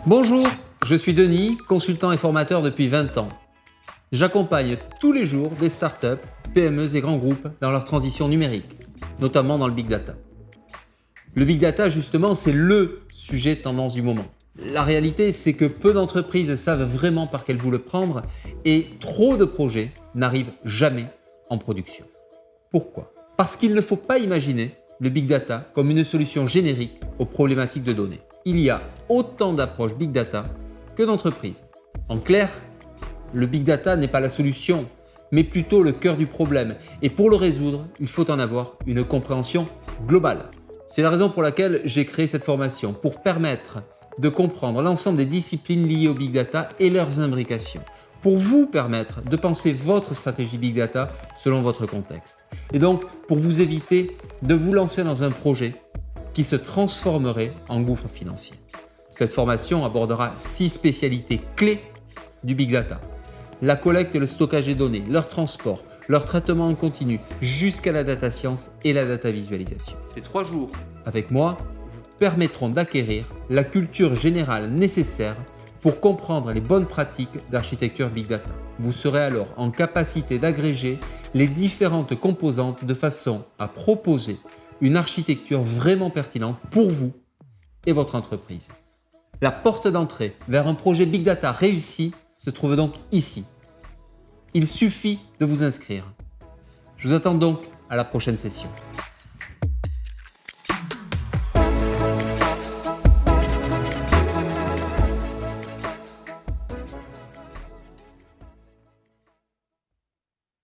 Bonjour, je suis Denis, consultant et formateur depuis 20 ans. J'accompagne tous les jours des startups, PME et grands groupes dans leur transition numérique, notamment dans le Big Data. Le Big Data, justement, c'est le sujet tendance du moment. La réalité, c'est que peu d'entreprises savent vraiment par quel bout le prendre et trop de projets n'arrivent jamais en production. Pourquoi ? Parce qu'il ne faut pas imaginer le Big Data comme une solution générique aux problématiques de données. Il y a autant d'approches Big Data que d'entreprises. En clair, le Big Data n'est pas la solution, mais plutôt le cœur du problème. Et pour le résoudre, il faut en avoir une compréhension globale. C'est la raison pour laquelle j'ai créé cette formation, pour permettre de comprendre l'ensemble des disciplines liées au Big Data et leurs imbrications, pour vous permettre de penser votre stratégie Big Data selon votre contexte. Et donc, pour vous éviter de vous lancer dans un projet qui se transformerait en gouffre financier. Cette formation abordera 6 spécialités clés du Big Data. La collecte et le stockage des données, leur transport, leur traitement en continu, jusqu'à la data science et la data visualisation. Ces 3 jours avec moi vous permettront d'acquérir la culture générale nécessaire pour comprendre les bonnes pratiques d'architecture Big Data. Vous serez alors en capacité d'agréger les différentes composantes de façon à proposer une architecture vraiment pertinente pour vous et votre entreprise. La porte d'entrée vers un projet Big Data réussi se trouve donc ici. Il suffit de vous inscrire. Je vous attends donc à la prochaine session.